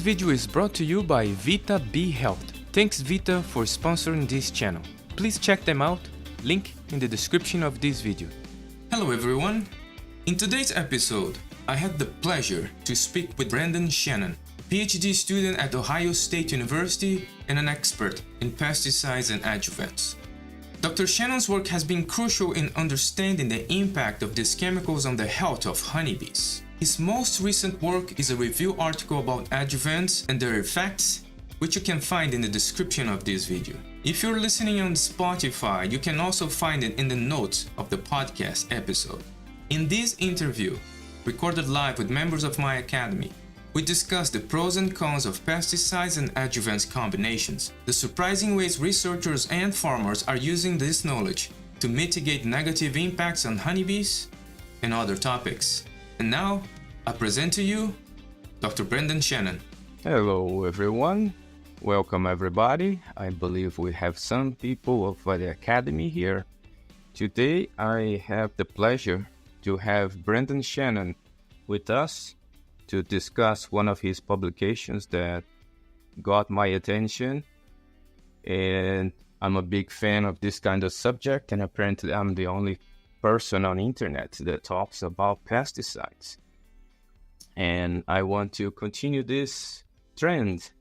video is brought to you by Vita Bee Health. Thanks Vita for sponsoring this channel. Please check them out, link in the description of this video. Hello everyone! In today's episode, I had the pleasure to speak with Brandon Shannon, PhD student at Ohio State University and an expert in pesticides and adjuvants. Dr. Shannon's work has been crucial in understanding the impact of these chemicals on the health of honeybees. His most recent work is a review article about adjuvants and their effects, which you can find in the description of this video. If you're listening on Spotify, you can also find it in the notes of the podcast episode. In this interview, recorded live with members of my academy, we discuss the pros and cons of pesticides and adjuvants combinations, the surprising ways researchers and farmers are using this knowledge to mitigate negative impacts on honeybees, and other topics. And now, I present to you Dr. Brandon Shannon. Hello everyone, welcome everybody. I believe we have some people of the Academy here. Today I have the pleasure to have Brandon Shannon with us to discuss one of his publications that got my attention. And I'm a big fan of this kind of subject, and apparently I'm the only person on the internet that talks about pesticides. And I want to continue this trend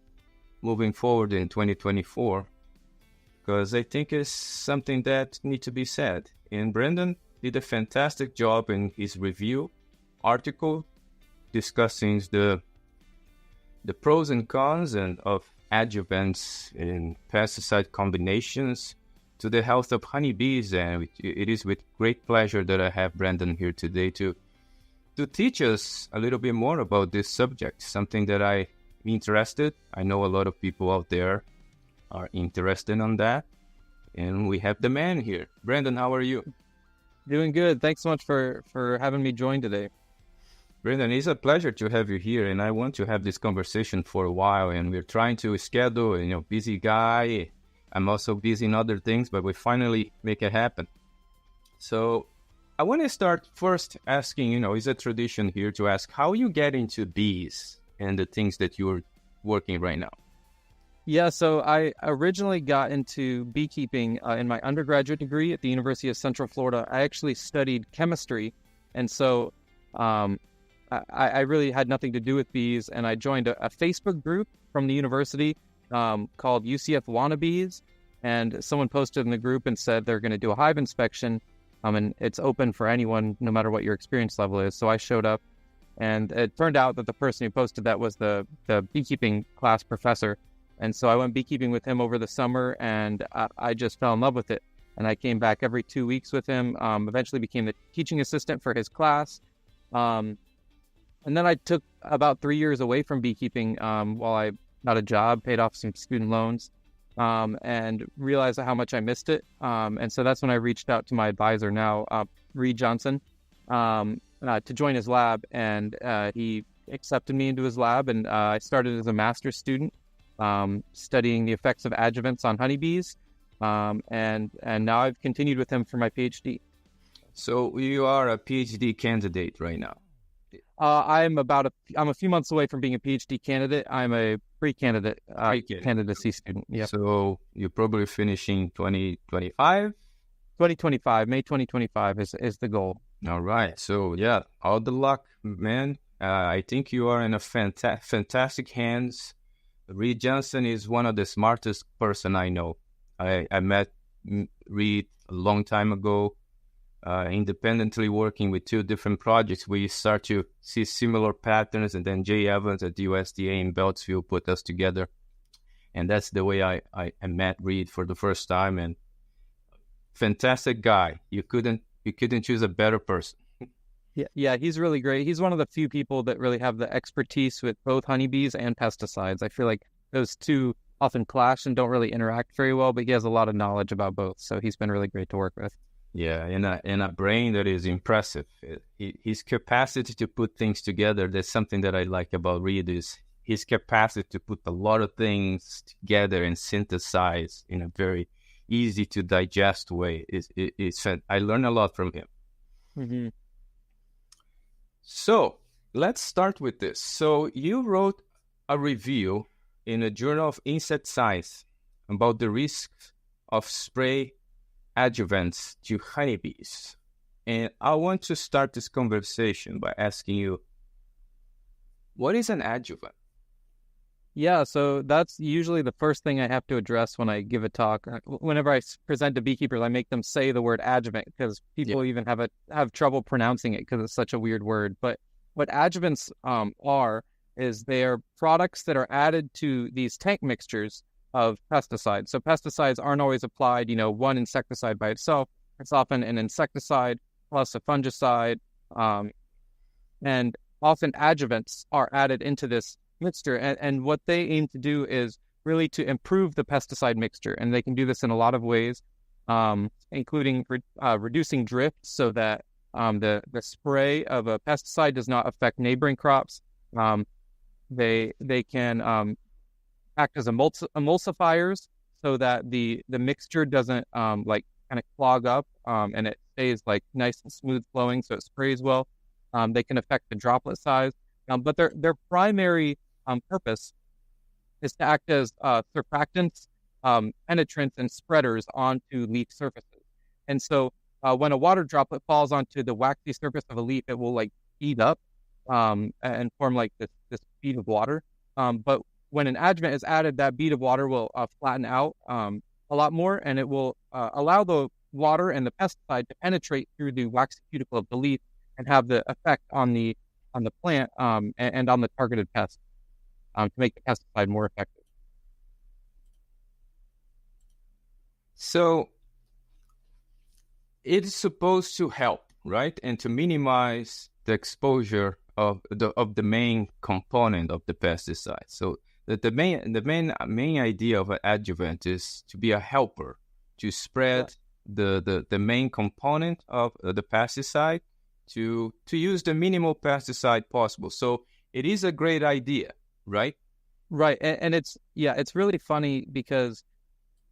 moving forward in 2024, because I think it's something that needs to be said. And Brandon did a fantastic job in his review article discussing the pros and cons of adjuvants and pesticide combinations to the health of honeybees. And it is with great pleasure that I have Brandon here today to teach us a little bit more about this subject, something that I'm interested. I know a lot of people out there are interested on that. And we have the man here. Brandon, how are you? Doing good. Thanks so much for having me join today. Brandon, it's a pleasure to have you here, and I want to have this conversation for a while, and we're trying to schedule, busy guy. I'm also busy in other things, but we finally make it happen. So I want to start first asking, it's a tradition here to ask how you get into bees and the things that you're working right now. Yeah, so I originally got into beekeeping in my undergraduate degree at the University of Central Florida. I actually studied chemistry, and so I really had nothing to do with bees, and I joined a Facebook group from the university called UCF Wannabes, and someone posted in the group and said they're going to do a hive inspection, and it's open for anyone, no matter what your experience level is. So I showed up, and it turned out that the person who posted that was the beekeeping class professor, and so I went beekeeping with him over the summer, and I just fell in love with it, and I came back every 2 weeks with him, eventually became the teaching assistant for his class, and then I took about 3 years away from beekeeping while I got a job, paid off some student loans, and realized how much I missed it. And so that's when I reached out to my advisor now, Reed Johnson, to join his lab. And he accepted me into his lab, and I started as a master's student, studying the effects of adjuvants on honeybees. And now I've continued with him for my PhD. So you are a PhD candidate right now? I'm a few months away from being a PhD candidate. I'm a pre-candidate, candidacy student. Yeah. So you're probably finishing 2025? 2025, May 2025 is the goal. All right. So yeah, all the luck, man. I think you are in a fantastic hands. Reed Johnson is one of the smartest person I know. I met Reed a long time ago. Independently working with two different projects, we start to see similar patterns, and then Jay Evans at the USDA in Beltsville put us together, and that's the way I met Reed for the first time. And fantastic guy. You couldn't choose a better person. Yeah, he's really great. He's one of the few people that really have the expertise with both honeybees and pesticides. I feel like those two often clash and don't really interact very well, but he has a lot of knowledge about both, so he's been really great to work with. Yeah, and a brain that is impressive. His capacity to put things together, that's something that I like about Reed, is his capacity to put a lot of things together and synthesize in a very easy to digest way. I learned a lot from him. Mm-hmm. So let's start with this. So you wrote a review in a Journal of Insect Science about the risks of spray adjuvants to honeybees. And I want to start this conversation by asking you, what is an adjuvant? Yeah, so that's usually the first thing I have to address when I give a talk. Whenever I present to beekeepers, I make them say the word adjuvant because people even have trouble pronouncing it because it's such a weird word. But what adjuvants are is they are products that are added to these tank mixtures of pesticides. So pesticides aren't always applied, one insecticide by itself. It's often an insecticide plus a fungicide, and often adjuvants are added into this mixture, and what they aim to do is really to improve the pesticide mixture, and they can do this in a lot of ways, including reducing drift so that the spray of a pesticide does not affect neighboring crops. They can act as emulsifiers so that the mixture doesn't kind of clog up, and it stays nice and smooth flowing, so it sprays well. They can affect the droplet size, but their primary purpose is to act as surfactants, penetrants, and spreaders onto leaf surfaces. And so when a water droplet falls onto the waxy surface of a leaf, it will bead up and form this bead of water. But when an adjuvant is added, that bead of water will flatten out a lot more, and it will allow the water and the pesticide to penetrate through the waxy cuticle of the leaf and have the effect on the plant and on the targeted pest to make the pesticide more effective. So it is supposed to help, right? And to minimize the exposure of the main component of the pesticide. So the main idea of an adjuvant is to be a helper, to spread the main component of the pesticide, to use the minimal pesticide possible. So it is a great idea, right? Right. And it's really funny because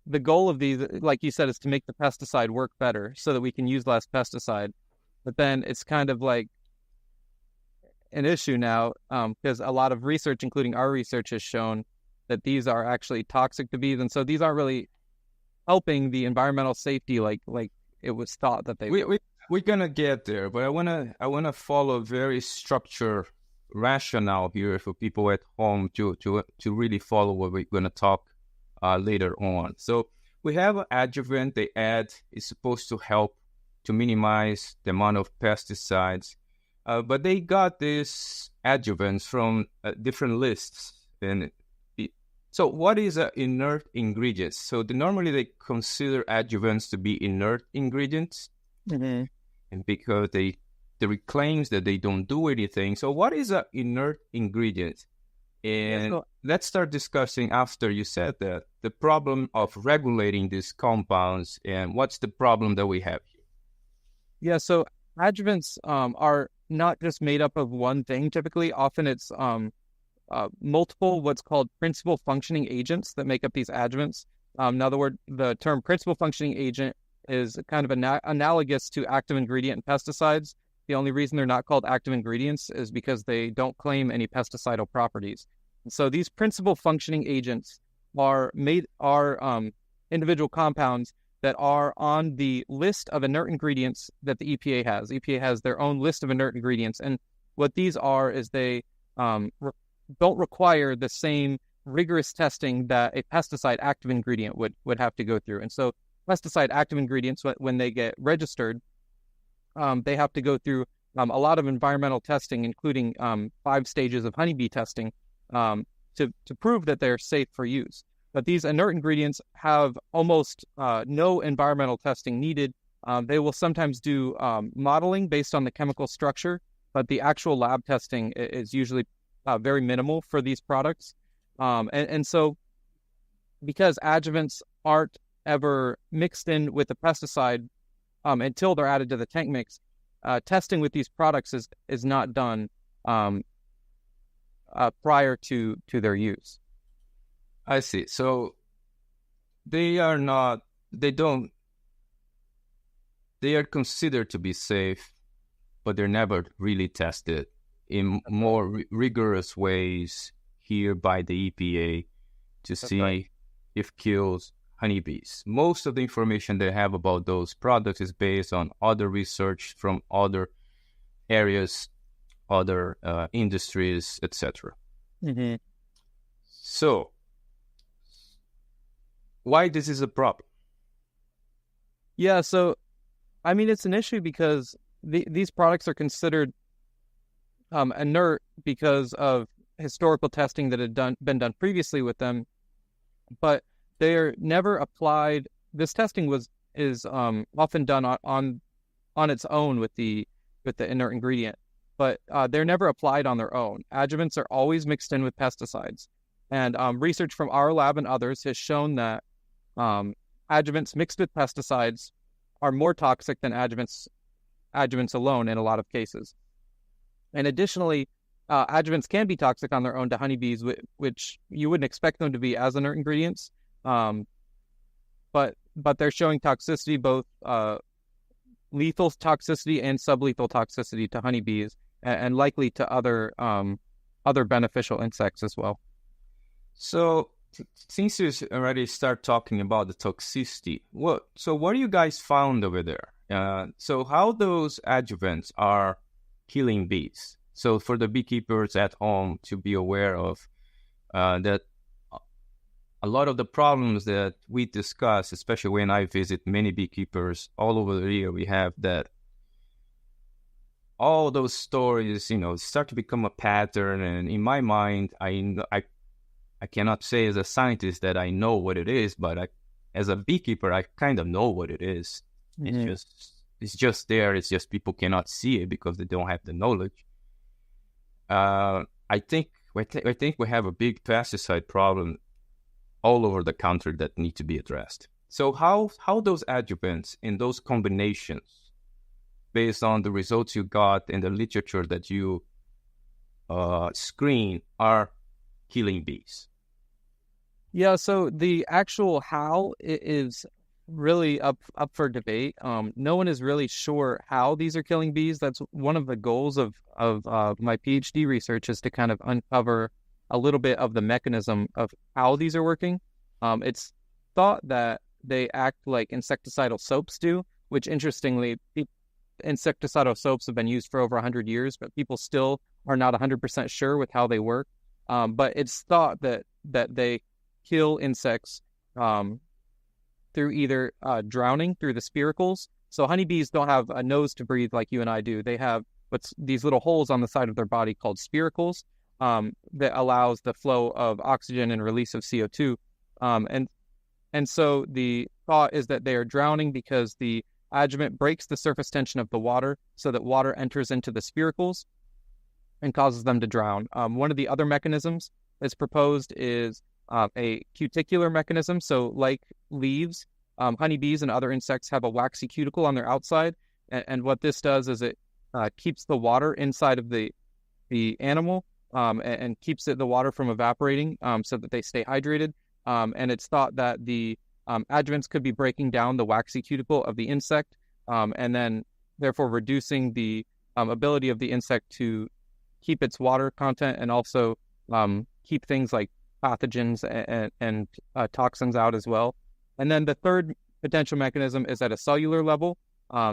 the goal of these, like you said, is to make the pesticide work better so that we can use less pesticide. But then it's kind of like an issue now because a lot of research, including our research, has shown that these are actually toxic to bees. And so these aren't really helping the environmental safety like it was thought that they would. We're gonna get there, but I wanna follow a very structured rationale here for people at home to really follow what we're gonna talk later on. So we have an adjuvant. They add is supposed to help to minimize the amount of pesticides, but they got these adjuvants from different lists. And so what is an inert ingredient? So normally they consider adjuvants to be inert ingredients. Mm-hmm. And because there claims that they don't do anything. So what is an inert ingredient? And let's start discussing, after you said that, the problem of regulating these compounds and what's the problem that we have here. Yeah, so adjuvants are not just made up of one thing typically. Often it's multiple what's called principal functioning agents that make up these adjuvants. Now the term principal functioning agent is kind of analogous to active ingredient in pesticides. The only reason they're not called active ingredients is because they don't claim any pesticidal properties. And so these principal functioning agents are individual compounds that are on the list of inert ingredients that the EPA has. The EPA has their own list of inert ingredients, and what these are is they don't require the same rigorous testing that a pesticide active ingredient would have to go through. And so pesticide active ingredients, when they get registered, they have to go through a lot of environmental testing, including 5 stages of honeybee testing to prove that they're safe for use. But these inert ingredients have almost no environmental testing needed. They will sometimes do modeling based on the chemical structure, but the actual lab testing is usually very minimal for these products. And so because adjuvants aren't ever mixed in with the pesticide until they're added to the tank mix, testing with these products is not done prior to their use. I see. So they are considered to be safe, but they're never really tested in more rigorous ways here by the EPA to see if kills honeybees. Most of the information they have about those products is based on other research from other areas, other industries, etc. Mm-hmm. So, why this is a problem? Yeah, so I mean, it's an issue because these products are considered inert because of historical testing that had been done previously with them, but they're never applied. This testing is often done on its own with the inert ingredient, but they're never applied on their own. Adjuvants are always mixed in with pesticides, and research from our lab and others has shown that adjuvants mixed with pesticides are more toxic than adjuvants alone in a lot of cases. And additionally, adjuvants can be toxic on their own to honeybees, which you wouldn't expect them to be as inert ingredients. But they're showing toxicity, both lethal toxicity and sublethal toxicity to honeybees, and likely to other beneficial insects as well. So, since you already start talking about the toxicity, what do you guys found over there? So how those adjuvants are killing bees? So for the beekeepers at home to be aware of that a lot of the problems that we discuss, especially when I visit many beekeepers all over the year, we have that all those stories, start to become a pattern. And in my mind, I cannot say as a scientist that I know what it is, but as a beekeeper, I kind of know what it is. Mm-hmm. It's just there. It's just people cannot see it because they don't have the knowledge. I think we have a big pesticide problem all over the country that need to be addressed. So how those adjuvants in those combinations, based on the results you got in the literature that you screen, are killing bees? Yeah, so the actual how is really up for debate. No one is really sure how these are killing bees. That's one of the goals of my PhD research, is to kind of uncover a little bit of the mechanism of how these are working. It's thought that they act like insecticidal soaps do, which interestingly, insecticidal soaps have been used for over 100 years, but people still are not 100% sure with how they work. But it's thought that they kill insects through either drowning through the spiracles. So honeybees don't have a nose to breathe like you and I do. They have these little holes on the side of their body called spiracles that allows the flow of oxygen and release of CO2. And so the thought is that they are drowning because the adjuvant breaks the surface tension of the water so that water enters into the spiracles and causes them to drown. One of the other mechanisms that's proposed is a cuticular mechanism. So like leaves, honeybees and other insects have a waxy cuticle on their outside. And what this does is it keeps the water inside of the animal and keeps the water from evaporating so that they stay hydrated. And it's thought that the adjuvants could be breaking down the waxy cuticle of the insect and then therefore reducing the ability of the insect to keep its water content and also keep things like pathogens and toxins out as well. And then the third potential mechanism is at a cellular level.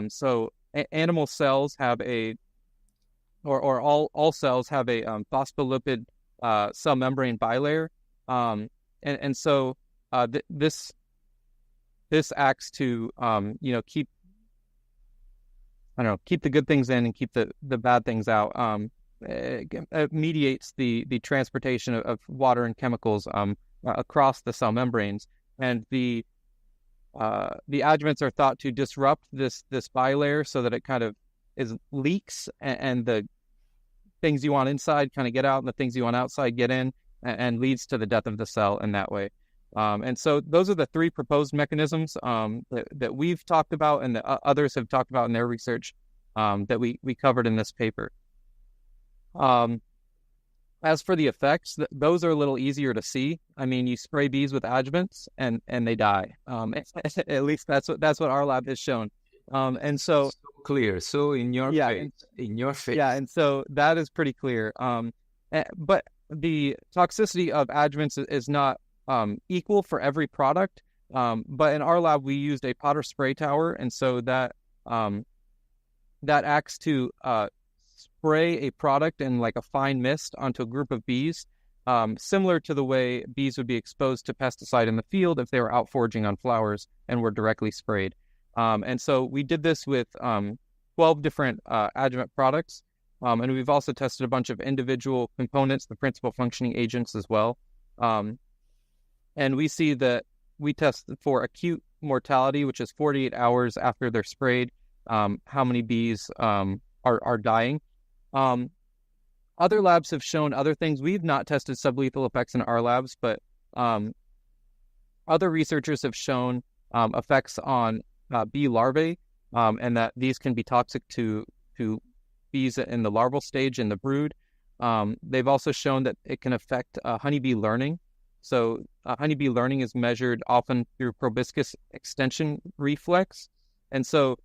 So animal cells have all cells have a phospholipid cell membrane bilayer. And so this acts to keep the good things in and keep the bad things out. It mediates the transportation of water and chemicals across the cell membranes, and the adjuvants are thought to disrupt this bilayer so that it kind of leaks, and the things you want inside kind of get out, and the things you want outside get in, and leads to the death of the cell in that way. And so those are the three proposed mechanisms that we've talked about and that others have talked about in their research that we covered in this paper. As for the effects, those are a little easier to see. I mean, you spray bees with adjuvants and they die. At least that's what our lab has shown. And so clear. So in your face. Yeah, and so that is pretty clear. But the toxicity of adjuvants is not equal for every product, but in our lab we used a Potter spray tower, and so that acts to spray a product in like a fine mist onto a group of bees, similar to the way bees would be exposed to pesticide in the field if they were out foraging on flowers and were directly sprayed. And so we did this with 12 different adjuvant products. And we've also tested a bunch of individual components, the principal functioning agents as well. And we see that we test for acute mortality, which is 48 hours after they're sprayed, how many bees are dying. Other labs have shown other things. We've not tested sublethal effects in our labs, but other researchers have shown effects on bee larvae, and that these can be toxic to bees in the larval stage in the brood. They've also shown that it can affect honeybee learning. So honeybee learning is measured often through proboscis extension reflex. And so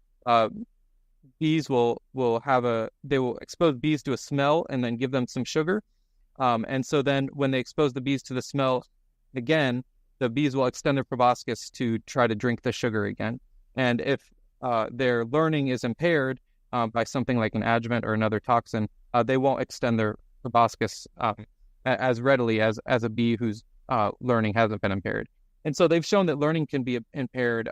bees will expose bees to a smell and then give them some sugar. And so then when they expose the bees to the smell again, the bees will extend their proboscis to try to drink the sugar again. And if their learning is impaired by something like an adjuvant or another toxin, they won't extend their proboscis as readily as a bee whose learning hasn't been impaired. And so they've shown that learning can be impaired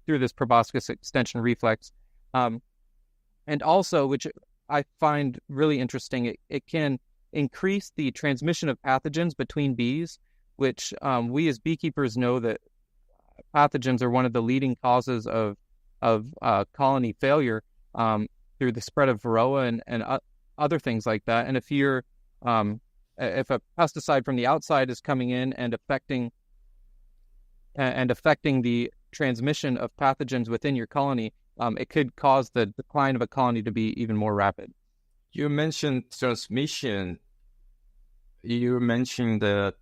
through this proboscis extension reflex. And also, which I find really interesting, it can increase the transmission of pathogens between bees, which we as beekeepers know that pathogens are one of the leading causes of colony failure through the spread of varroa and other things like that. And if a pesticide from the outside is coming in and affecting the transmission of pathogens within your colony, it could cause the decline of a colony to be even more rapid. You mentioned transmission. You mentioned that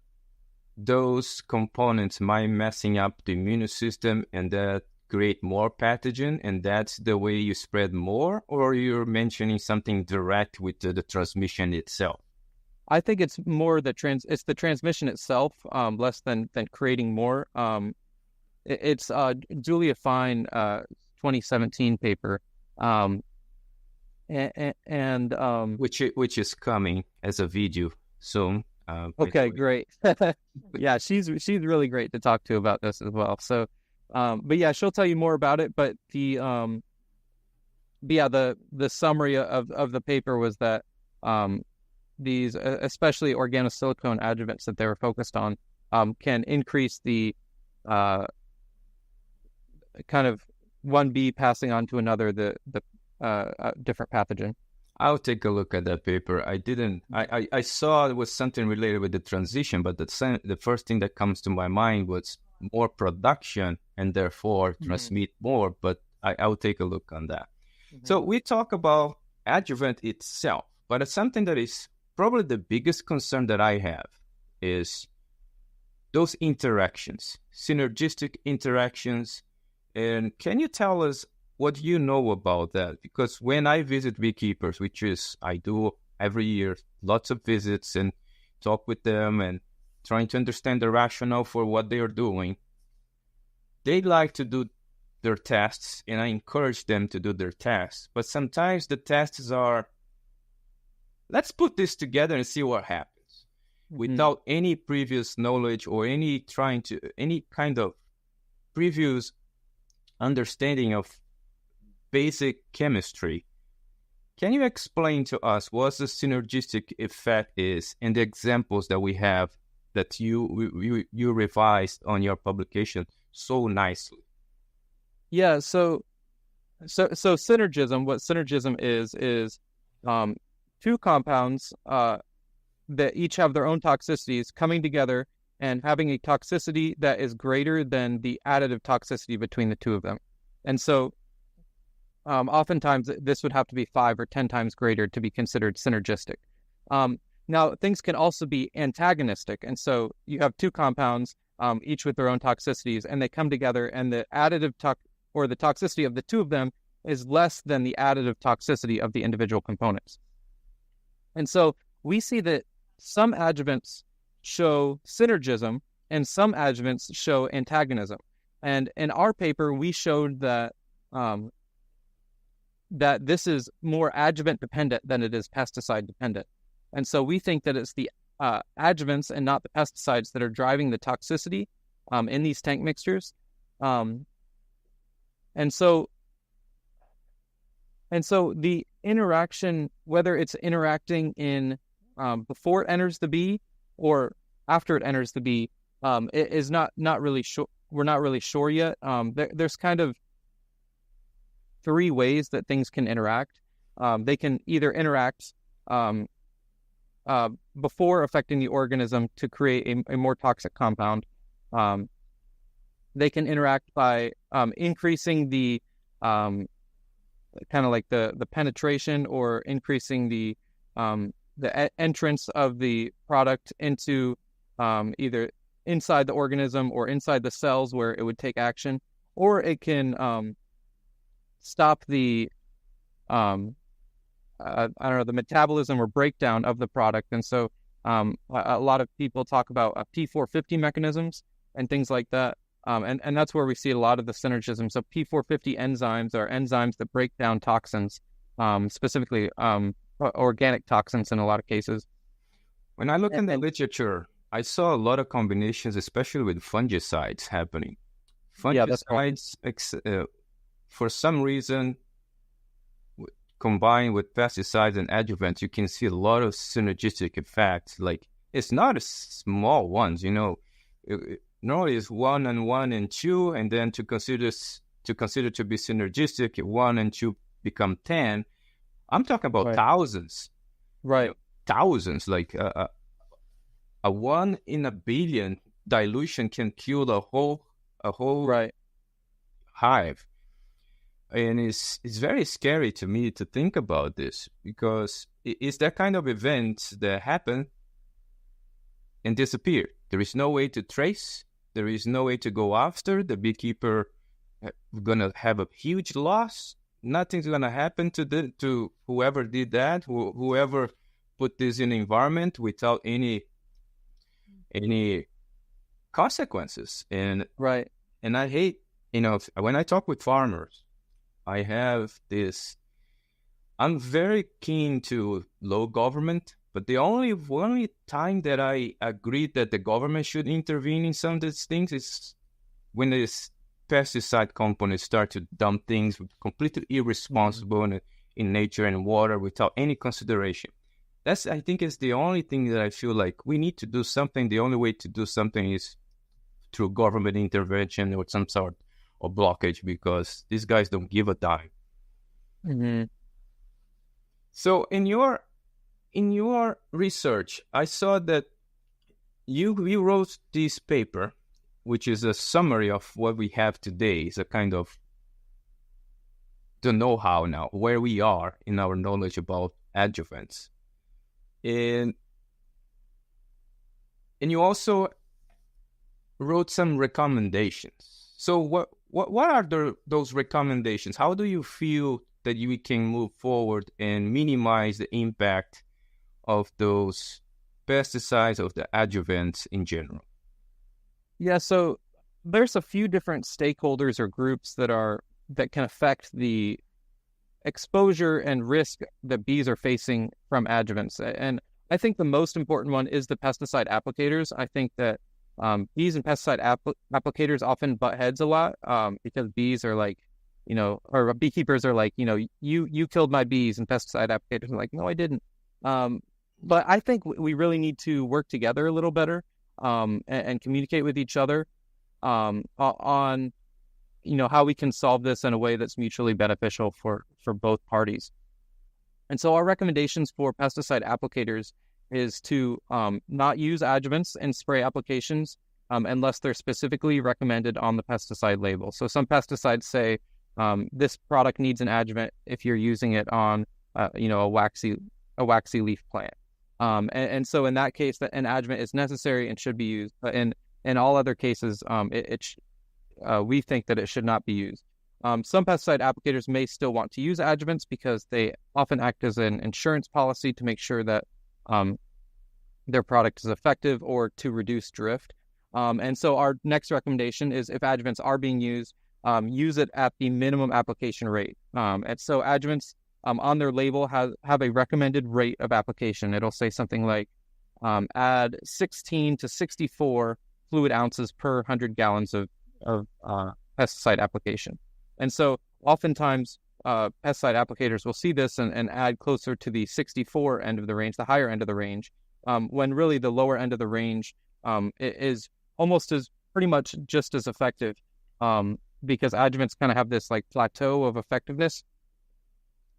those components might messing up the immune system and that create more pathogen, and that's the way you spread more, or you're mentioning something direct with the transmission itself? I think it's more it's the transmission itself, less than creating more. It's Julia Fine 2017 paper, which is coming as a video soon. Okay, great. Yeah, she's really great to talk to about this as well. So, but yeah, she'll tell you more about it. But the summary of the paper was that these, especially organosilicone adjuvants that they were focused on, can increase the kind of one bee passing on to another the different pathogen. I'll take a look at that paper. I saw it was something related with the transition, but the first thing that comes to my mind was more production and therefore transmit more, but I'll take a look on that. Mm-hmm. So we talk about adjuvant itself, but it's something that is probably the biggest concern that I have is those interactions, synergistic interactions. And can you tell us what you know about that? Because when I visit beekeepers, which is I do every year, lots of visits and talk with them and trying to understand the rationale for what they are doing, they like to do their tests, and I encourage them to do their tests. But sometimes the tests are, let's put this together and see what happens, without any previous knowledge or any kind of previous understanding of basic chemistry. Can you explain to us what the synergistic effect is and the examples that we have that you revised on your publication so nicely? Yeah, so synergism, what synergism is two compounds that each have their own toxicities coming together and having a toxicity that is greater than the additive toxicity between the two of them. And so oftentimes this would have to be 5 or 10 times greater to be considered synergistic. Now, things can also be antagonistic. And so you have two compounds, each with their own toxicities, and they come together, and the additive or the toxicity of the two of them is less than the additive toxicity of the individual components. And so we see that some adjuvants show synergism and some adjuvants show antagonism. And in our paper, we showed that that this is more adjuvant dependent than it is pesticide dependent. And so we think that it's the adjuvants and not the pesticides that are driving the toxicity in these tank mixtures. And so the interaction, whether it's interacting in before it enters the bee or after it enters the bee, it is not really sure. We're not really sure yet. There's kind of three ways that things can interact. They can either interact before affecting the organism to create a more toxic compound. They can interact by increasing the kind of like the penetration or increasing the entrance of the product into either inside the organism or inside the cells where it would take action, or it can stop the I don't know, the metabolism or breakdown of the product. And so a lot of people talk about P450 mechanisms and things like that. And that's where we see a lot of the synergism. So P450 enzymes are enzymes that break down toxins, specifically organic toxins in a lot of cases. When I look in the literature, I saw a lot of combinations, especially with fungicides happening. Fungicides, for some reason, combined with pesticides and adjuvants, you can see a lot of synergistic effects. Like, it's not a small ones, you know. Normally it's 1 and 1 and 2, and then to consider to be synergistic, 1 and 2 become 10. I'm talking about thousands. Right. You know, thousands. Like a 1 in a billion dilution can kill a whole hive. And it's very scary to me to think about this, because it's that kind of event that happen and disappear. There is no way to trace. There is no way to go after. The beekeeper going to have a huge loss. Nothing's going to happen to whoever did that, whoever put this in the environment without any consequences. And I hate, you know, when I talk with farmers, I have this, I'm very keen to low government, but the only time that I agree that the government should intervene in some of these things is when these pesticide companies start to dump things completely irresponsible in nature and water without any consideration. That's, I think, is the only thing that I feel like we need to do something. The only way to do something is through government intervention or some sort of blockage, because these guys don't give a dime. Mm-hmm. So in your research, I saw that you wrote this paper, which is a summary of what we have today. It's a kind of the know-how now, where we are in our knowledge about adjuvants. And you also wrote some recommendations. So what are those recommendations? How do you feel that we can move forward and minimize the impact of those pesticides, of the adjuvants in general? Yeah, so there's a few different stakeholders or groups that can affect the exposure and risk that bees are facing from adjuvants. And I think the most important one is the pesticide applicators. I think that bees and pesticide applicators often butt heads a lot because bees are like, you know, or beekeepers are like, you know, you killed my bees, and pesticide applicators are like, no, I didn't. But I think we really need to work together a little better and communicate with each other on, you know, how we can solve this in a way that's mutually beneficial for both parties. And so our recommendations for pesticide applicators is to not use adjuvants in spray applications unless they're specifically recommended on the pesticide label. So some pesticides say this product needs an adjuvant if you're using it on, you know, a waxy leaf plant. And so in that case, an adjuvant is necessary and should be used. But in all other cases, we think that it should not be used. Some pesticide applicators may still want to use adjuvants because they often act as an insurance policy to make sure that their product is effective or to reduce drift. And so our next recommendation is if adjuvants are being used, use it at the minimum application rate. And so adjuvants on their label have a recommended rate of application. It'll say something like add 16 to 64 fluid ounces per 100 gallons of pesticide application. And so oftentimes pesticide applicators will see this and add closer to the 64 end of the range, the higher end of the range, when really the lower end of the range is almost as pretty much just as effective, because adjuvants kind of have this like plateau of effectiveness.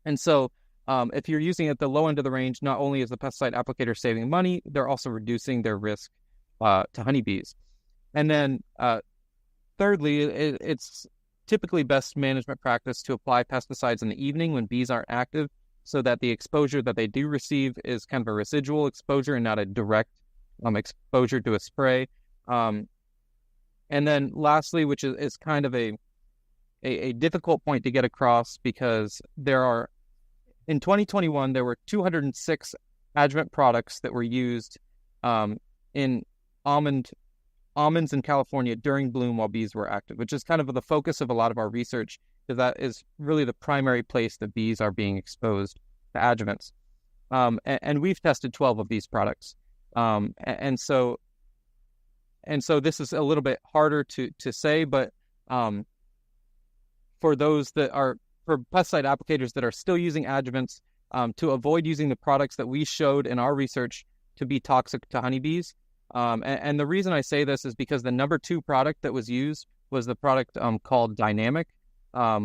And so if you're using at the low end of the range, not only is the pesticide applicator saving money, they're also reducing their risk to honeybees. And then thirdly, it's typically best management practice to apply pesticides in the evening when bees aren't active, so that the exposure that they do receive is kind of a residual exposure and not a direct exposure to a spray. And then lastly, which is kind of a difficult point to get across, because in 2021, there were 206 adjuvant products that were used in almonds in California during bloom while bees were active, which is kind of the focus of a lot of our research, because that is really the primary place that bees are being exposed to adjuvants. And we've tested 12 of these products. And so this is a little bit harder to say, but for pesticide applicators that are still using adjuvants, to avoid using the products that we showed in our research to be toxic to honeybees. And the reason I say this is because the number 2 product that was used was the product called Dynamic,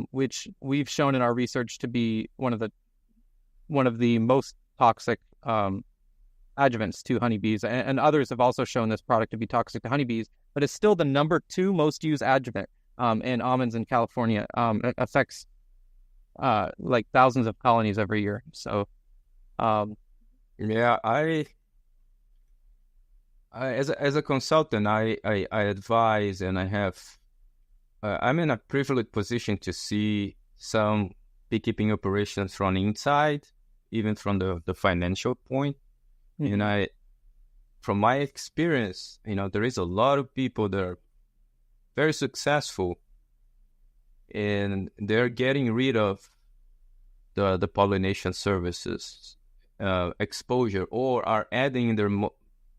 which we've shown in our research to be one of the most toxic adjuvants to honeybees, and others have also shown this product to be toxic to honeybees, but it's still the number 2 most used adjuvant in almonds in California. It affects like thousands of colonies every year. So yeah, I as a consultant, I advise, and I'm in a privileged position to see some beekeeping operations from inside, even from the financial point. Mm-hmm. And from my experience, there is a lot of people that are very successful, and they're getting rid of the pollination services exposure, or are adding in their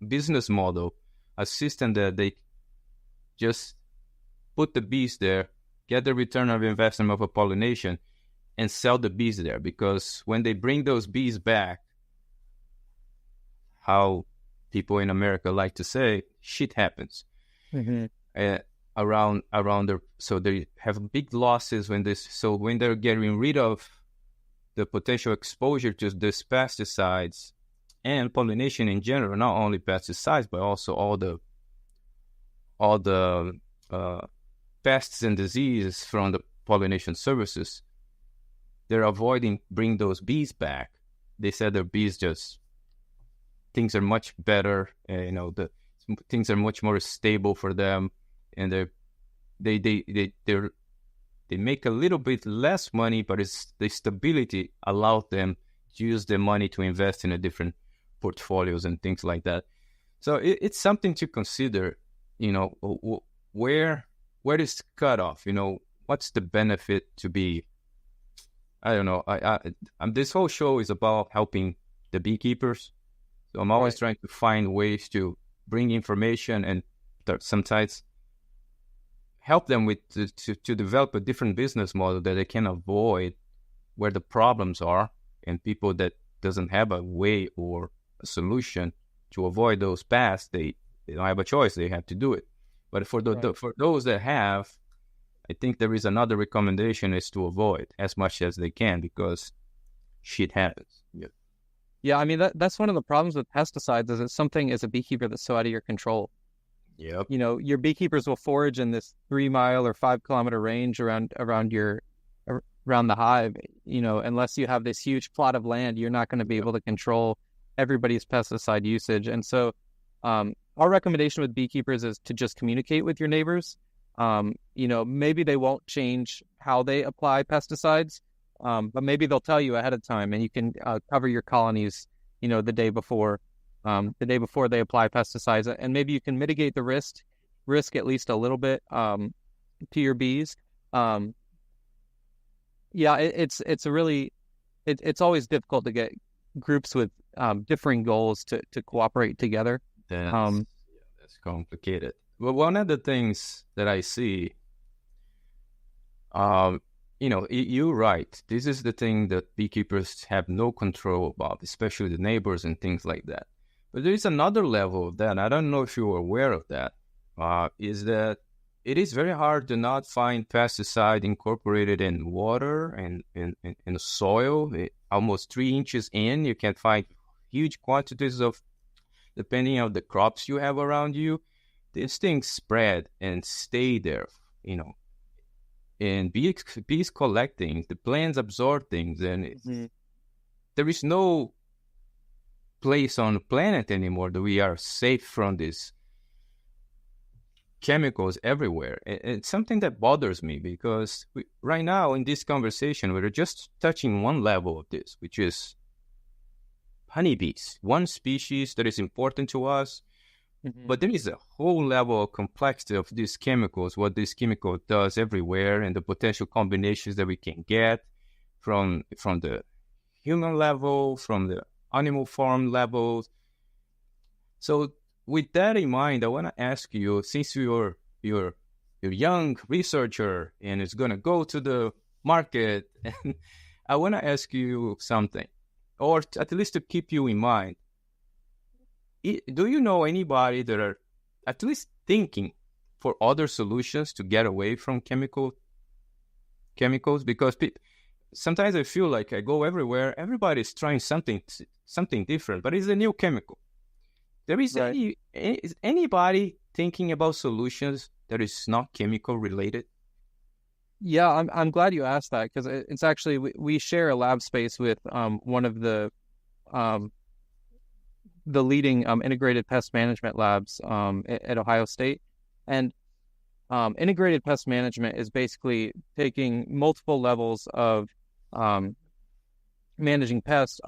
business model a system that they just put the bees there, get the return of investment of a pollination, and sell the bees there. Because when they bring those bees back, how people in America like to say, shit happens. Mm-hmm. So they have big losses when they're getting rid of the potential exposure to these pesticides and pollination in general, not only pesticides, but also all the pests and diseases from the pollination services. They're avoiding bringing those bees back. They said their bees things are much better. The things are much more stable for them, and they make a little bit less money, but the stability allows them to use the money to invest in a different portfolios and things like that. So it's something to consider. Where is cutoff? What's the benefit to be? I don't know. This whole show is about helping the beekeepers. So I'm always trying to find ways to bring information and sometimes help them to develop a different business model that they can avoid where the problems are, and people that doesn't have a way or a solution to avoid those paths, they don't have a choice. They have to do it. But for those that have, I think there is another recommendation is to avoid as much as they can, because shit happens. Yeah, I mean, that's one of the problems with pesticides, is it's something as a beekeeper that's so out of your control. Yep. Your beekeepers will forage in this 3-mile or 5-kilometer range around the hive. Unless you have this huge plot of land, you're not going to be able to control everybody's pesticide usage. And so our recommendation with beekeepers is to just communicate with your neighbors. Maybe they won't change how they apply pesticides, but maybe they'll tell you ahead of time, and you can cover your colonies, the day before. the day before they apply pesticides, and maybe you can mitigate the risk at least a little bit to your bees. Yeah, it's always difficult to get groups with differing goals to cooperate together. That's complicated. Well, one of the things that I see, you're right. This is the thing that beekeepers have no control about, especially the neighbors and things like that. But there is another level of that. I don't know if you're aware of that. Is that it is very hard to not find pesticide incorporated in water and in soil. Almost 3 inches in, you can find huge quantities of, depending on the crops you have around you, these things spread and stay there, and bees collect things, the plants absorb things, and there is no place on the planet anymore that we are safe from these chemicals everywhere. It's something that bothers me because right now in this conversation, we're just touching one level of this, which is honeybees, one species that is important to us. But there is a whole level of complexity of these chemicals, what this chemical does everywhere, and the potential combinations that we can get from the human level, from the animal farm levels. So with that in mind, I want to ask you, since you're a young researcher and is going to go to the market, and I want to ask you something, or at least to keep you in mind. Do you know anybody that are at least thinking for other solutions to get away from chemicals? Because sometimes I feel like I go everywhere, everybody's trying something different, but it's a new chemical. Is anybody thinking about solutions that is not chemical related? Yeah, I'm glad you asked that, because it's actually, we share a lab space with one of the leading integrated pest management labs at Ohio State. And integrated pest management is basically taking multiple levels of managing pests,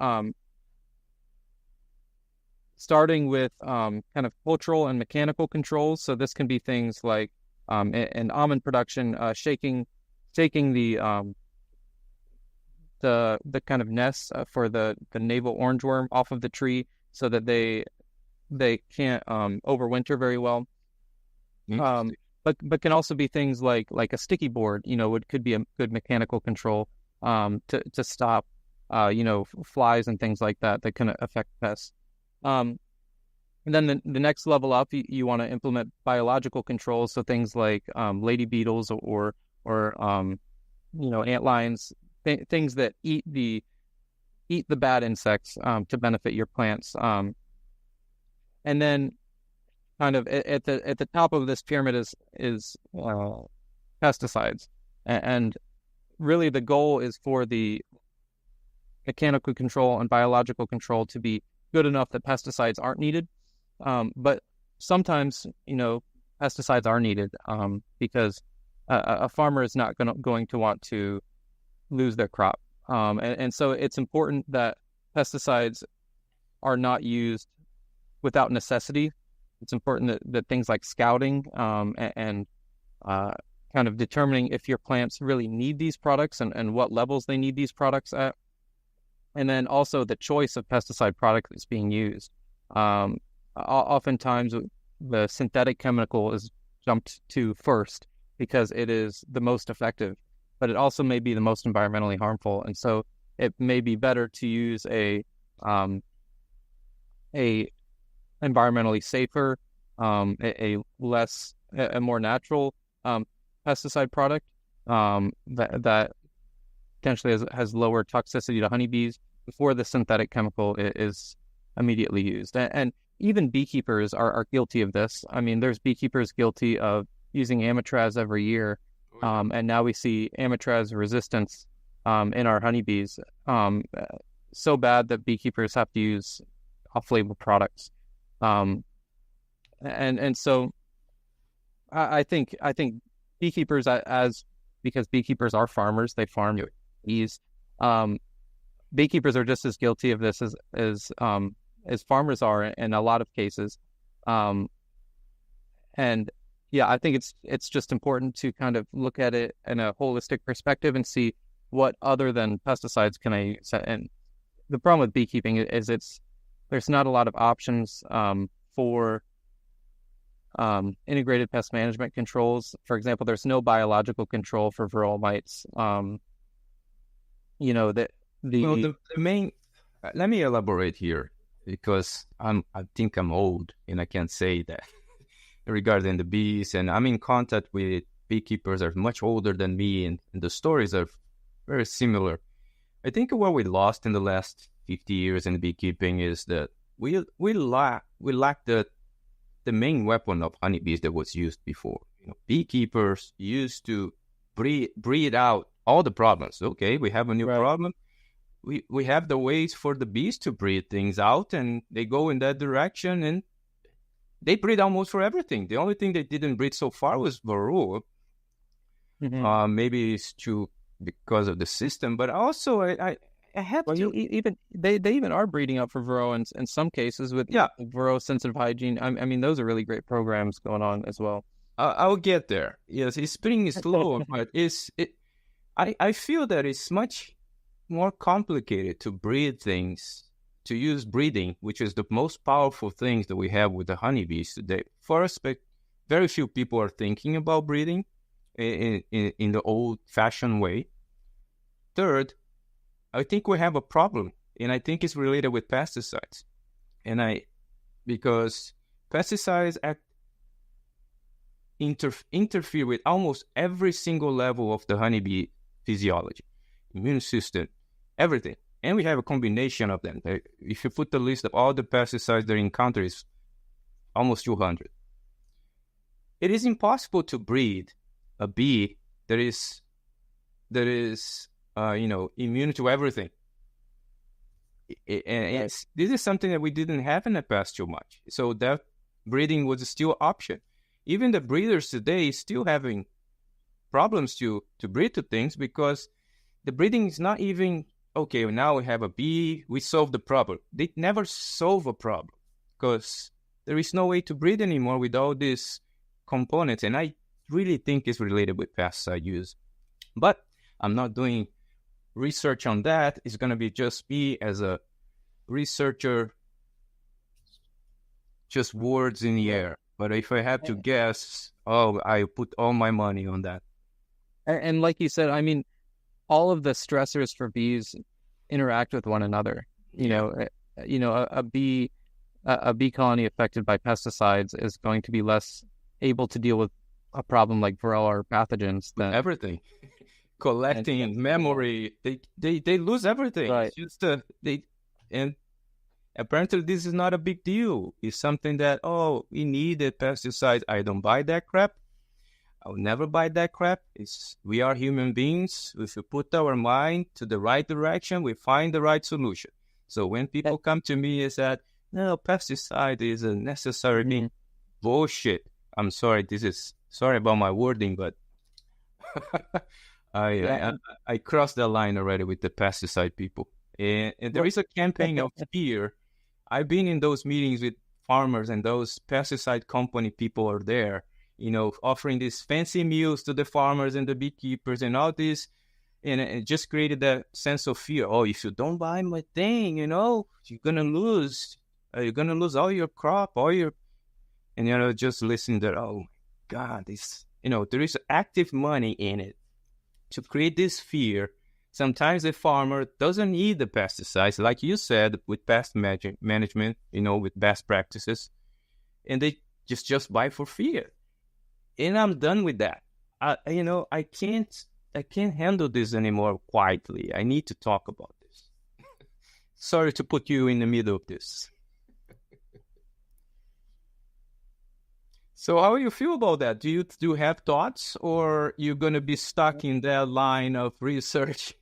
starting with kind of cultural and mechanical controls. So this can be things like in almond production, shaking the kind of nests for the navel orangeworm off of the tree, so that they can't overwinter very well. But can also be things like a sticky board, could be a good mechanical control to stop flies and things like that can affect pests. And then the next level up, you want to implement biological controls, so things like lady beetles or ant lions, things that eat the bad insects to benefit your plants. And then kind of at the top of this pyramid is pesticides. And really the goal is for the mechanical control and biological control to be good enough that pesticides aren't needed. But sometimes, pesticides are needed because a farmer is not going to want to lose their crop. And so it's important that pesticides are not used without necessity. It's important that things like scouting and kind of determining if your plants really need these products and what levels they need these products at. And then also the choice of pesticide product that's being used. Oftentimes the synthetic chemical is jumped to first because it is the most effective, but it also may be the most environmentally harmful. And so it may be better to use a environmentally safer, a more natural pesticide product that potentially has lower toxicity to honeybees before the synthetic chemical is immediately used. And even beekeepers are guilty of this. I mean, there's beekeepers guilty of using amitraz every year. And now we see amitraz resistance in our honeybees so bad that beekeepers have to use off-label products. And so I think beekeepers, because beekeepers are farmers, they farm bees. Beekeepers are just as guilty of this as as farmers are in a lot of cases. And yeah, I think it's just important to kind of look at it in a holistic perspective and see what other than pesticides can I use. And the problem with beekeeping is there's not a lot of options for integrated pest management controls. For example, there's no biological control for varroa mites. The main. Let me elaborate here because I think I'm old and I can't say that regarding the bees, and I'm in contact with beekeepers that are much older than me, and the stories are very similar. I think what we lost in the last 50 years in beekeeping is that we lack the main weapon of honeybees that was used before. Beekeepers used to breed out all the problems. Okay, we have a new problem. We have the ways for the bees to breed things out, and they go in that direction, and they breed almost for everything. The only thing they didn't breed so far was varroa. Mm-hmm. Maybe it's because of the system, but also I have to. They even are breeding up for varroa in some cases with varroa sensitive hygiene. I mean, those are really great programs going on as well. I'll get there. Yes, it's pretty slow, but I feel that it's much more complicated to breed things, to use breeding, which is the most powerful things that we have with the honeybees today. First, very few people are thinking about breeding in the old-fashioned way. Third, I think we have a problem, and I think it's related with pesticides. Because pesticides interfere with almost every single level of the honeybee physiology, immune system, everything. And we have a combination of them. If you put the list of all the pesticides they encounter, it's almost 200. It is impossible to breed a bee that is immune to everything. This is something that we didn't have in the past too much. So that breeding was still an option. Even the breeders today still having problems to breed to things because the breeding is not even, okay, now we have a bee, we solve the problem. They never solve a problem because there is no way to breed anymore with all these components. And I really think it's related with pesticide use. But I'm not doing research on that. It's going to be just me as a researcher, just words in the air. But if I have to guess, I put all my money on that. And like you said, I mean, all of the stressors for bees interact with one another. A bee colony affected by pesticides is going to be less able to deal with a problem like varroa or pathogens than everything. Collecting memory, they lose everything. Right. It's just and apparently this is not a big deal. It's something that we needed pesticides. I don't buy that crap. I'll never buy that crap. We are human beings. If we put our mind to the right direction, we find the right solution. So when people come to me and say, no, pesticide is a necessary thing, bullshit. I'm sorry. Sorry about my wording, but I crossed the line already with the pesticide people. And there is a campaign of fear. I've been in those meetings with farmers, and those pesticide company people are there, offering these fancy meals to the farmers and the beekeepers and all this. And it just created that sense of fear. Oh, if you don't buy my thing, you're going to lose. You're going to lose all your crop, and, just listen to, oh, my God, there is active money in it to create this fear. Sometimes the farmer doesn't need the pesticides, like you said, with pest management, with best practices, and they just buy for fear. And I'm done with that. I can't handle this anymore quietly. I need to talk about this. Sorry to put you in the middle of this. So how do you feel about that? Do you have thoughts, or you're going to be stuck in that line of research?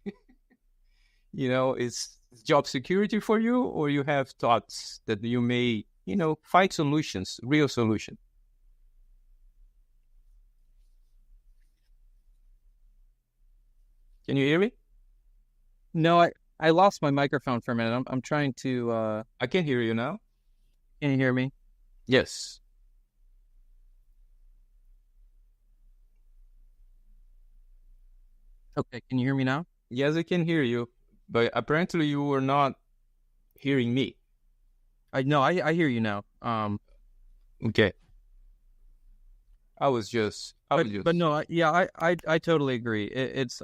Is job security for you, or you have thoughts that you may, find solutions, real solution? Can you hear me? No, I lost my microphone for a minute. I'm trying to. I can hear you now. Can you hear me? Yes. Okay. Can you hear me now? Yes, I can hear you, but apparently you were not hearing me. I hear you now. Okay. I was just. But no, I totally agree. It's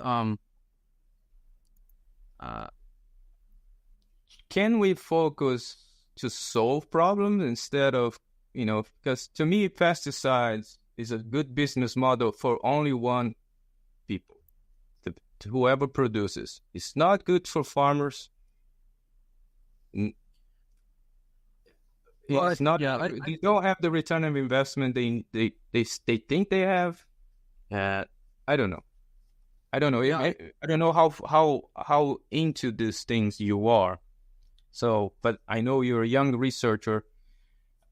Can we focus to solve problems instead of, because to me, pesticides is a good business model for only one people, to whoever produces. It's not good for farmers. It's not. Yeah, They don't have the return of investment they think they have. I don't know. I don't know. Yeah. I don't know how into these things you are. So, but I know you're a young researcher.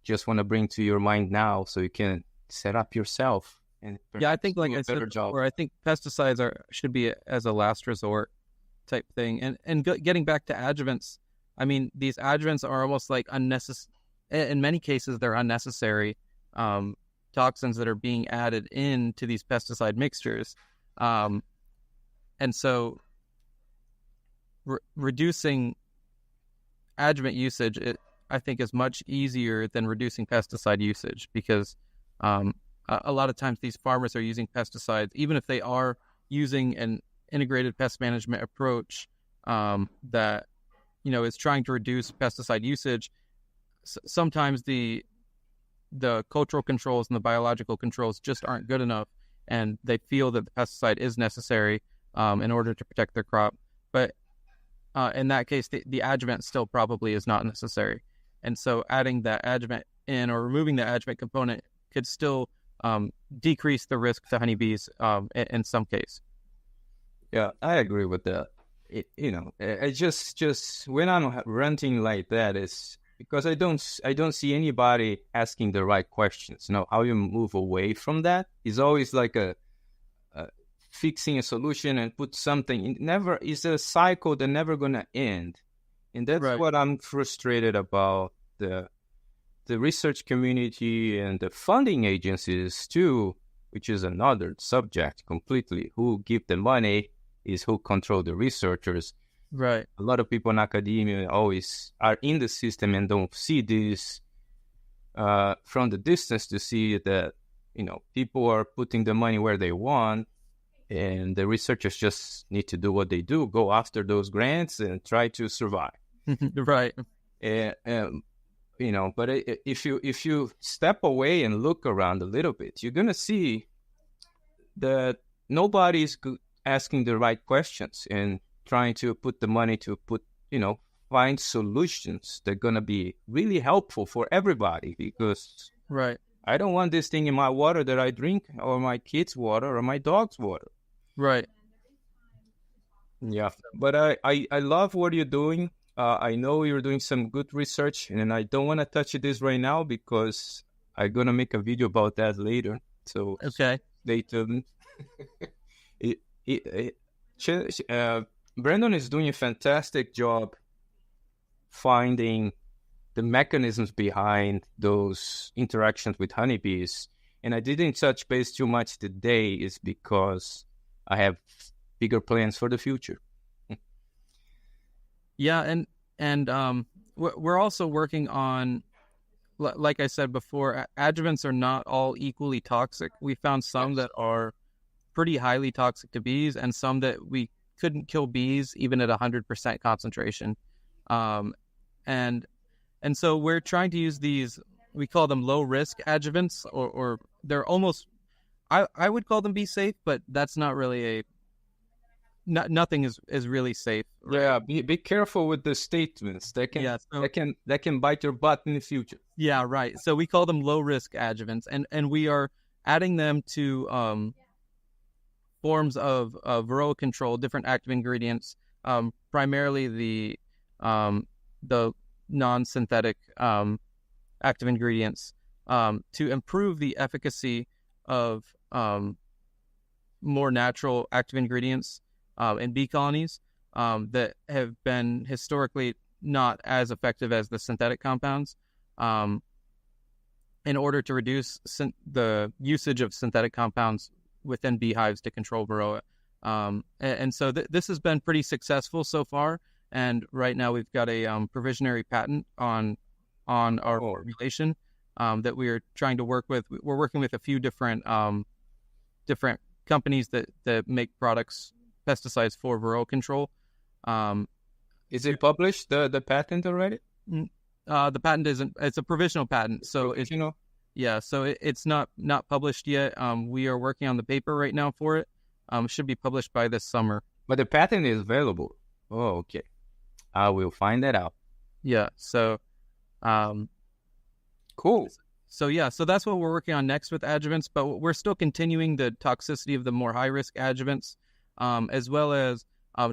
Just want to bring to your mind now so you can set up yourself. And yeah, I think, like do a I said better job. before, I think pesticides should be as a last resort type thing. And getting back to adjuvants, I mean, these adjuvants are almost like unnecessary. In many cases, they're unnecessary toxins that are being added into these pesticide mixtures. And so reducing adjuvant usage, I think, is much easier than reducing pesticide usage, because a lot of times these farmers are using pesticides, even if they are using an integrated pest management approach that is trying to reduce pesticide usage. Sometimes the cultural controls and the biological controls just aren't good enough, and they feel that the pesticide is necessary in order to protect their crop. But in that case, the adjuvant still probably is not necessary. And so adding that adjuvant in or removing the adjuvant component could still decrease the risk to honeybees in some case. Yeah, I agree with that. I just when I'm ranting like that, it's because I don't see anybody asking the right questions. How you move away from that is always like a fixing a solution and put something. It never is a cycle that never gonna end, and that's Right. what I'm frustrated about the research community and the funding agencies too, which is another subject completely. Who give the money is who control the researchers. Right. A lot of people in academia always are in the system and don't see this from the distance, to see that people are putting the money where they want, and the researchers just need to do what they do, go after those grants and try to survive. Right. But if you step away and look around a little bit, you're gonna see that nobody's asking the right questions and trying to put the money to find solutions that are gonna be really helpful for everybody. Because Right. I don't want this thing in my water that I drink, or my kids' water, or my dog's water. Right. Yeah, but I love what you're doing. I know you're doing some good research, and I don't want to touch this right now because I'm gonna make a video about that later. So Okay. stay tuned. Brandon is doing a fantastic job finding the mechanisms behind those interactions with honeybees. And I didn't touch base too much today is because I have bigger plans for the future. Yeah, and we're also working on, like I said before, adjuvants are not all equally toxic. We found some that are pretty highly toxic to bees, and some that we couldn't kill bees even at 100% concentration. And so we're trying to use these, we call them low risk adjuvants, or they're almost, I would call them bee safe, but that's not really nothing is really safe. Right? Yeah, be careful with the statements. That can bite your butt in the future. Yeah, right. So we call them low risk adjuvants, and we are adding them to forms of varroa control, different active ingredients, primarily the non-synthetic active ingredients, to improve the efficacy of more natural active ingredients in bee colonies. that have been historically not as effective as the synthetic compounds. In order to reduce the usage of synthetic compounds within beehives to control varroa. And so this has been pretty successful so far. And right now we've got a provisionary patent on our formulation that we are trying to work with. We're working with a few different companies that make products, pesticides for varroa control. Is it published, the patent already? The patent isn't. It's a provisional patent, so it's not published yet. We are working on the paper right now for it. It should be published by this summer. But the patent is available. Oh, okay. I will find that out. Yeah. So, cool. So that's what we're working on next with adjuvants. But we're still continuing the toxicity of the more high risk adjuvants, as well as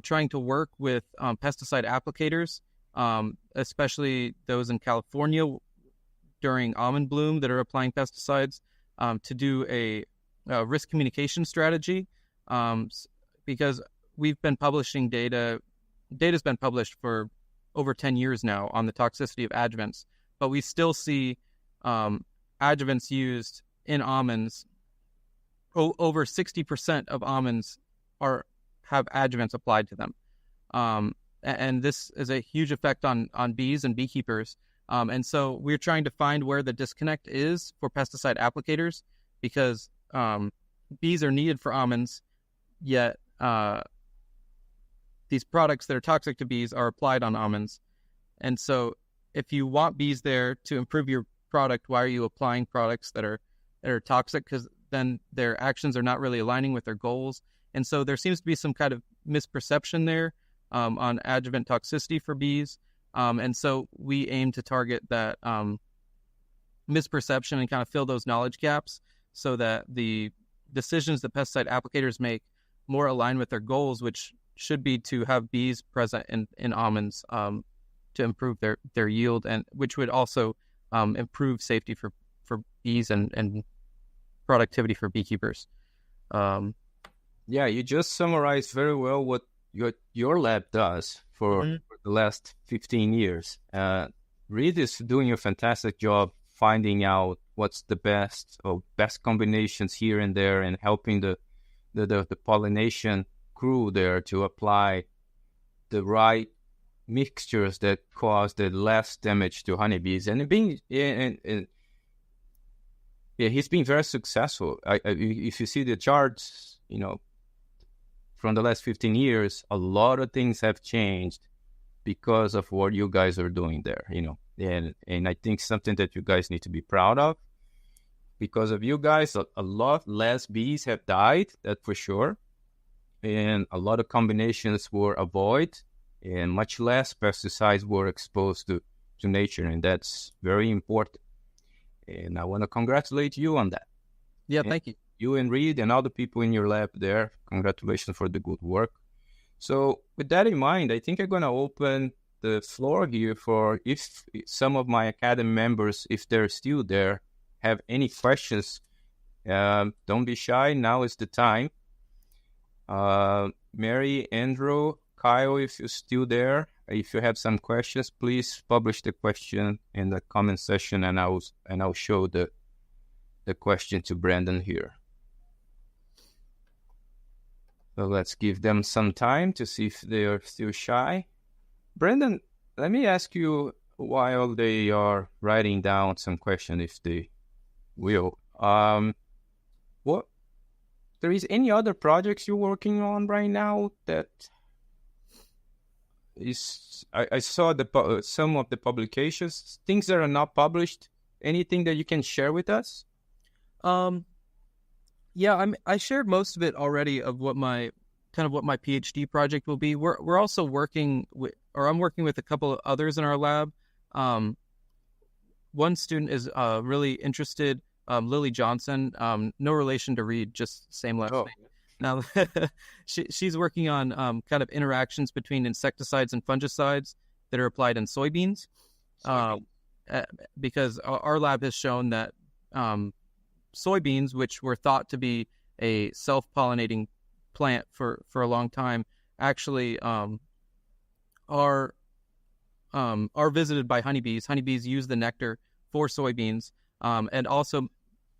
trying to work with pesticide applicators. Especially those in California during almond bloom that are applying pesticides, to do a risk communication strategy, because we've been publishing data. Data's been published for over 10 years now on the toxicity of adjuvants, but we still see adjuvants used in almonds. Over 60% of almonds have adjuvants applied to them. And this is a huge effect on bees and beekeepers. And so we're trying to find where the disconnect is for pesticide applicators, because bees are needed for almonds, yet these products that are toxic to bees are applied on almonds. And so if you want bees there to improve your product, why are you applying products that are toxic? Because then their actions are not really aligning with their goals. And so there seems to be some kind of misperception there on adjuvant toxicity for bees. And so we aim to target that misperception and kind of fill those knowledge gaps so that the decisions that pesticide applicators make more align with their goals, which should be to have bees present in almonds to improve their yield, and which would also improve safety for bees and productivity for beekeepers. Yeah, you just summarized very well what your lab does for the last 15 years. Reed is doing a fantastic job finding out what's the best combinations here and there, and helping the pollination crew there to apply the right mixtures that cause the less damage to honeybees. And he's been very successful. If you see the charts, from the last 15 years, a lot of things have changed because of what you guys are doing there, and I think something that you guys need to be proud of. Because of you guys, a lot less bees have died, that's for sure. And a lot of combinations were avoided, and much less pesticides were exposed to nature, and that's very important. And I want to congratulate you on that. Yeah, thank you. You and Reed and all the people in your lab there, congratulations for the good work. So with that in mind, I think I'm going to open the floor here for if some of my Academy members, if they're still there, have any questions. Don't be shy. Now is the time. Mary, Andrew, Kyle, if you're still there, if you have some questions, please publish the question in the comment section, and I'll show the question to Brandon here. So let's give them some time to see if they are still shy. Brandon, let me ask you, while they are writing down some question, if they will, what there is any other projects you're working on right now that is, I saw some of the publications, things that are not published. Anything that you can share with us? Yeah, I shared most of it already of what my PhD project will be. We're also working with, or I'm working with a couple of others in our lab. One student is really interested, Lily Johnson, no relation to Reed, just same last name. Now, she's working on kind of interactions between insecticides and fungicides that are applied in soybeans. Because our lab has shown that soybeans, which were thought to be a self-pollinating plant for a long time, actually are visited by honeybees. Honeybees use the nectar for soybeans, and also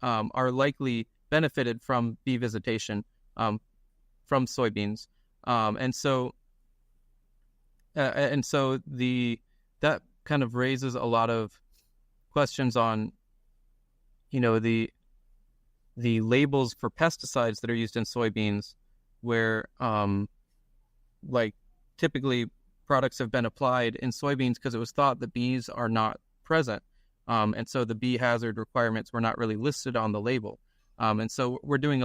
are likely benefited from bee visitation from soybeans. And so that kind of raises a lot of questions on, the labels for pesticides that are used in soybeans, where like typically products have been applied in soybeans because it was thought that bees are not present. And so the bee hazard requirements were not really listed on the label. And so we're doing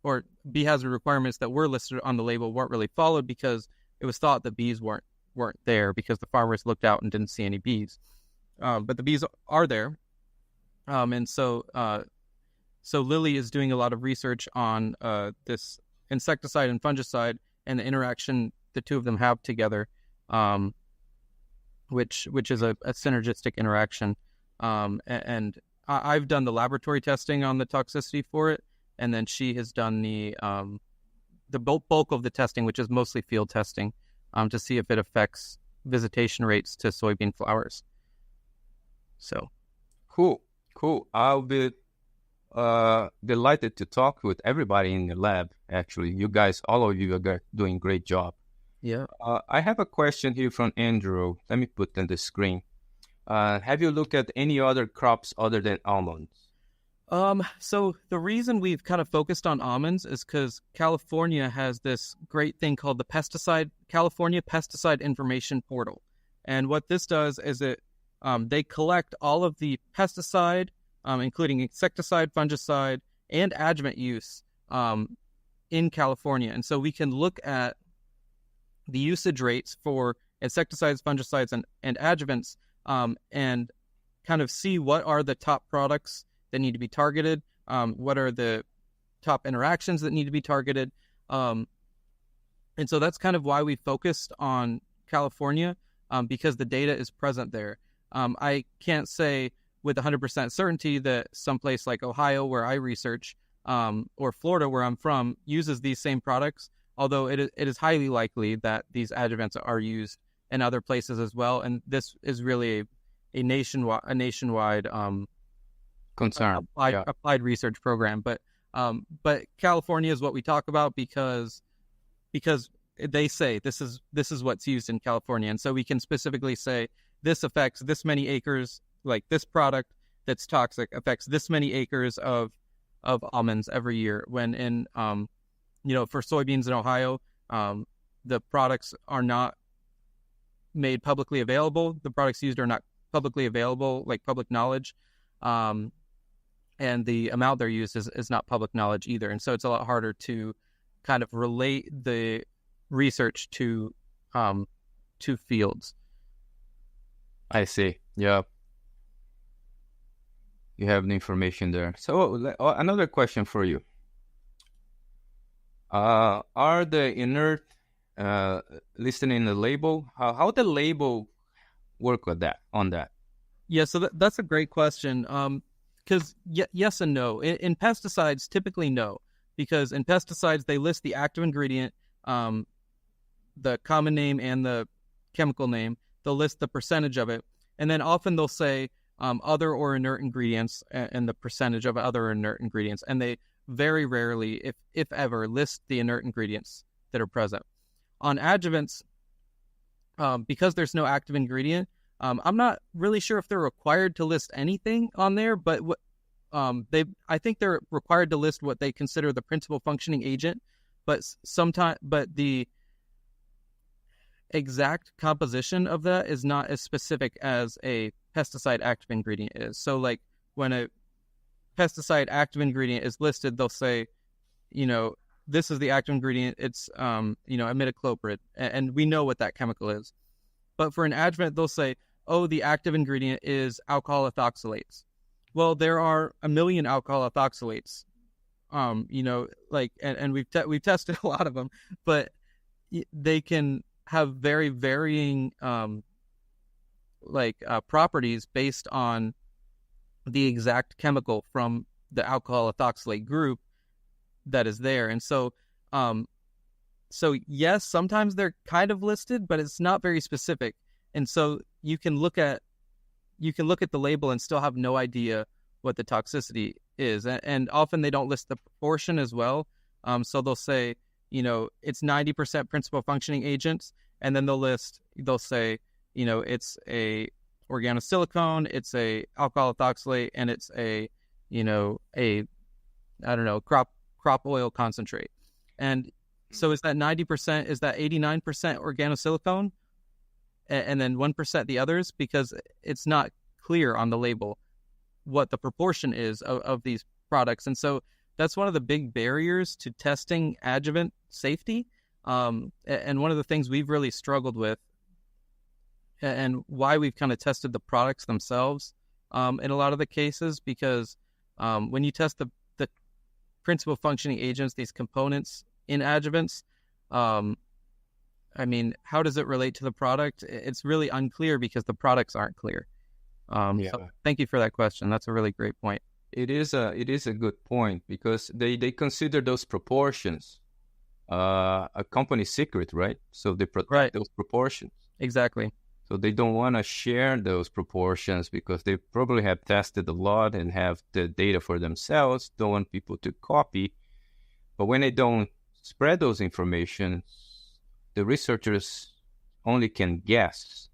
or bee hazard requirements that were listed on the label weren't really followed because it was thought that bees weren't there because the farmers looked out and didn't see any bees. But the bees are there. And so Lily is doing a lot of research on this insecticide and fungicide and the interaction the two of them have together, which is a synergistic interaction. And I've done the laboratory testing on the toxicity for it, and then she has done the bulk of the testing, which is mostly field testing, to see if it affects visitation rates to soybean flowers. So, Cool. I'll be delighted to talk with everybody in the lab. Actually, you guys, all of you are doing a great job. yeah. I have a question here from Andrew. Let me put on the screen. Have you looked at any other crops other than almonds? So the reason we've kind of focused on almonds is because California has this great thing called the California Pesticide Information Portal. And what this does is they collect all of the pesticide, including insecticide, fungicide, and adjuvant use in California. And so we can look at the usage rates for insecticides, fungicides, and adjuvants, and kind of see what are the top products that need to be targeted, what are the top interactions that need to be targeted. And so that's kind of why we focused on California, because the data is present there. I can't say with 100% certainty that someplace like Ohio, where I research, or Florida, where I'm from, uses these same products, although it is highly likely that these adjuvants are used in other places as well. And this is really a nationwide Concern. applied research program. But California is what we talk about because they say this is what's used in California, and so we can specifically say this affects this many acres, like this product that's toxic affects this many acres of almonds every year. When in for soybeans in Ohio, the products are not made publicly available. The products used are not publicly available, like public knowledge. And the amount they're used is not public knowledge either. And so it's a lot harder to kind of relate the research to fields. I see. Yeah. You have the information there. So another question for you. Are the inert listed in the label? How the label work with on that? Yeah, so that's a great question. Because yes and no. In pesticides, typically no, because in pesticides they list the active ingredient, the common name and the chemical name. They'll list the percentage of it, and then often they'll say other or inert ingredients and the percentage of other inert ingredients, and they very rarely, if ever, list the inert ingredients that are present. On adjuvants, because there's no active ingredient, I'm not really sure if they're required to list anything on there, but I think they're required to list what they consider the principal functioning agent, but the exact composition of that is not as specific as a pesticide active ingredient is. So like when a pesticide active ingredient is listed, they'll say, this is the active ingredient. It's, imidacloprid, and we know what that chemical is. But for an adjuvant, they'll say, oh, the active ingredient is alcohol ethoxylates. Well, there are a million alcohol ethoxylates, and we've tested a lot of them, but they can have very varying, properties based on the exact chemical from the alcohol ethoxylate group that is there. And so, so yes, sometimes they're kind of listed, but it's not very specific. And so you can look at the label and still have no idea what the toxicity is. And often they don't list the proportion as well. So they'll say, it's 90% principal functioning agents, and then they'll say, it's a organosilicone, it's a alcohol ethoxylate, and it's a crop oil concentrate. And so is that 90%, is that 89% organosilicone? And then 1% the others? Because it's not clear on the label what the proportion is of these products. And so that's one of the big barriers to testing adjuvant safety. And one of the things we've really struggled with, and why we've kind of tested the products themselves in a lot of the cases, because when you test the principal functioning agents, these components in adjuvants, how does it relate to the product? It's really unclear because the products aren't clear. So thank you for that question. That's a really great point. It is a good point, because they consider those proportions a company secret, right? So they protect those proportions. Exactly. So they don't want to share those proportions because they probably have tested a lot and have the data for themselves, don't want people to copy. But when they don't spread those information, the researchers only can guess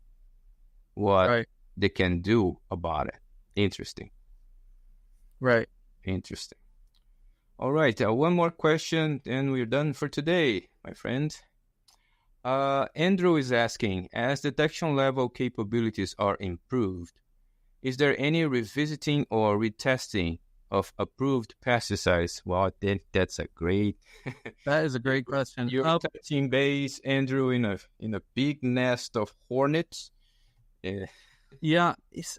what they can do about it. Interesting. Right. Interesting. All right. One more question, and we're done for today, my friend. Andrew is asking, as detection level capabilities are improved, is there any revisiting or retesting of approved pesticides? Well, I think that's a great... That is a great question. You're touching base, Andrew, in a big nest of hornets. Yeah.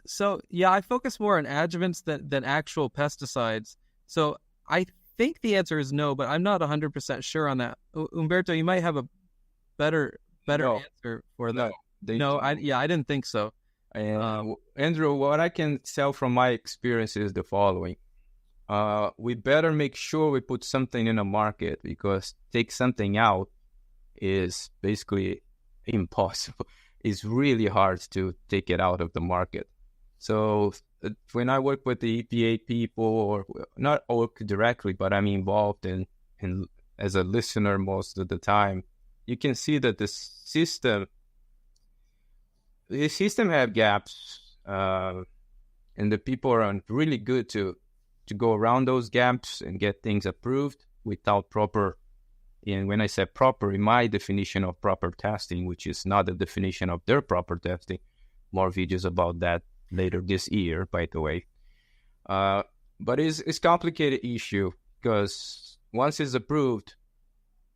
So, I focus more on adjuvants than actual pesticides. So I think the answer is no, but I'm not 100% sure on that. Umberto, you might have a better answer for that. I didn't think so. Andrew, what I can tell from my experience is the following. We better make sure we put something in the market, because take something out is basically impossible. It's really hard to take it out of the market. So when I work with the EPA people, or not work directly, but I'm involved in as a listener most of the time, you can see that the system have gaps, and the people are really good to go around those gaps and get things approved without proper, and when I say proper, in my definition of proper testing, which is not the definition of their proper testing, more videos about that later this year, by the way. But it's a complicated issue, because once it's approved,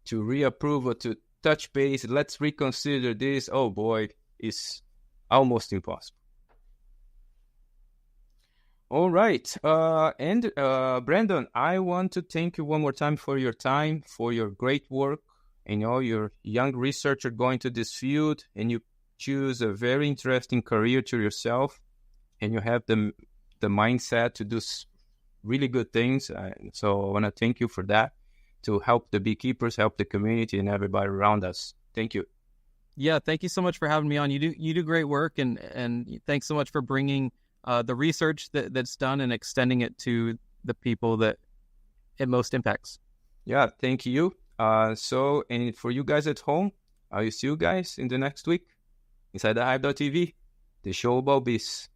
to reapprove or to touch base, let's reconsider this, oh boy, it's almost impossible. All right. And Brandon, I want to thank you one more time for your time, for your great work. You're a young researcher going to this field, and you choose a very interesting career to yourself, and you have the mindset to do really good things. So I want to thank you for that, to help the beekeepers, help the community, and everybody around us. Thank you. Yeah, thank you so much for having me on. You do great work, and thanks so much for bringing the research that's done and extending it to the people that it most impacts. Yeah, thank you. So, and for you guys at home, I will see you guys in the next week inside the Hive.tv, the show about bees.